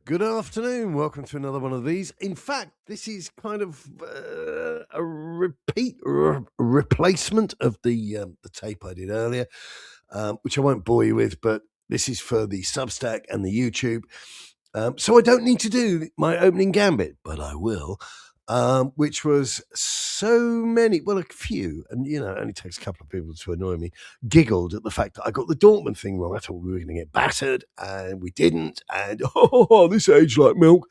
Good afternoon. Welcome to another one of these. In fact, this is kind of a repeat or a replacement of the tape I did earlier, which I won't bore you with, but this is for the Substack and the YouTube. So I don't need to do my opening gambit, but I will, which was so many, well, a few, and it only takes a couple of people to annoy me, giggled at the fact that I got the Dortmund thing wrong. I thought we were going to get battered, and we didn't. And this aged like milk.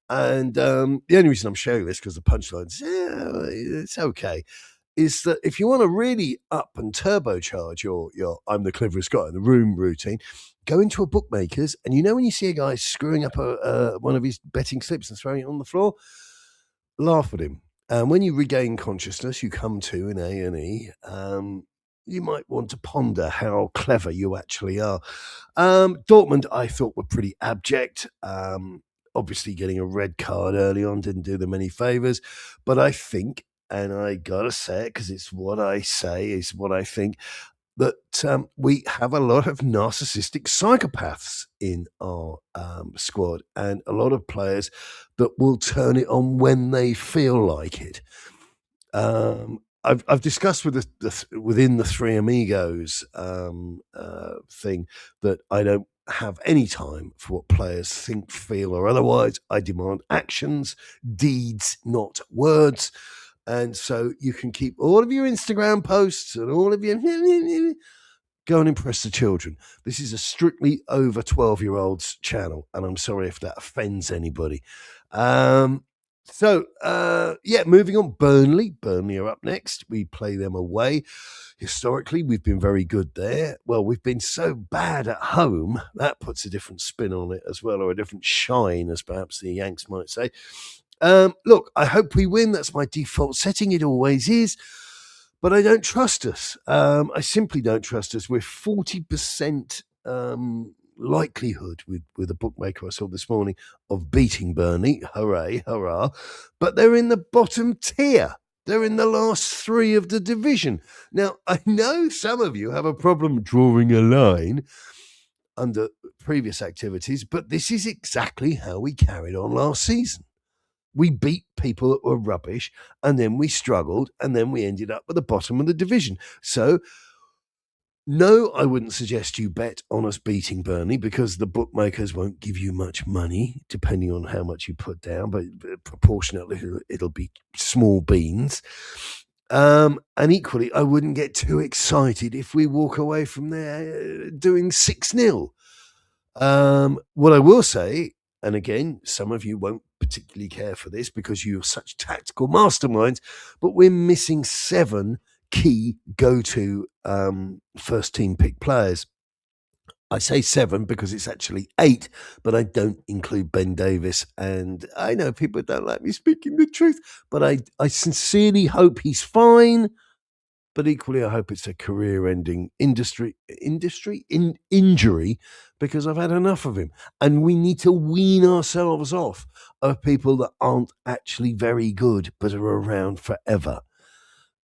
And the only reason I'm sharing this because the punchlines, it's okay, is that if you want to really up and turbocharge your I'm the cleverest guy in the room routine, go into a bookmaker's, and when you see a guy screwing up one of his betting slips and throwing it on the floor, laugh at him. And when you regain consciousness, you come to in A&E. You might want to ponder how clever you actually are. Dortmund, I thought, were pretty abject. Obviously, getting a red card early on didn't do them any favours. But I think, and I gotta say it because it's what I say, is what I think, that we have a lot of narcissistic psychopaths in our squad, and a lot of players that will turn it on when they feel like it. I've discussed with within the Three Amigos thing that I don't have any time for what players think, feel, or otherwise. I demand actions, deeds, not words. And so you can keep all of your Instagram posts and all of your go and impress the children. This is a strictly over 12-year-olds channel, and I'm sorry if that offends anybody. Moving on. Burnley are up next. We play them away. Historically, we've been very good there. Well, we've been so bad at home. That puts a different spin on it as well, or a different shine, as perhaps the Yanks might say. Look, I hope we win. That's my default setting. It always is. But I don't trust us. I simply don't trust us. We're 40% likelihood with a bookmaker I saw this morning of beating Burnley. Hooray, hurrah. But they're in the bottom tier. They're in the last three of the division. Now, I know some of you have a problem drawing a line under previous activities, but this is exactly how we carried on last season. We beat people that were rubbish, and then we struggled, and then we ended up at the bottom of the division. So, no, I wouldn't suggest you bet on us beating Burnley because the bookmakers won't give you much money, depending on how much you put down, but proportionately, it'll be small beans. And equally, I wouldn't get too excited if we walk away from there doing 6-0. What I will say, and again, some of you won't particularly care for this because you're such tactical masterminds, but we're missing 7 key go-to first team pick players. I say 7 because it's actually 8, but I don't include Ben Davis. And I know people don't like me speaking the truth, but I sincerely hope he's fine. But equally, I hope it's a career-ending injury because I've had enough of him. And we need to wean ourselves off of people that aren't actually very good but are around forever.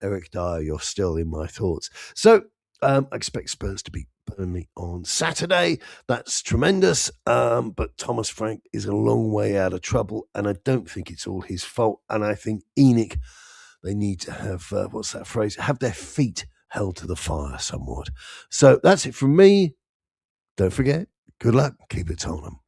Eric Dyer, you're still in my thoughts. So I expect Spurs to beat Burnley on Saturday. That's tremendous. But Thomas Frank is a long way out of trouble, and I don't think it's all his fault. And I think ENIC, they need to have, what's that phrase? Have their feet held to the fire somewhat. So that's it from me. Don't forget, good luck. Keep it on them.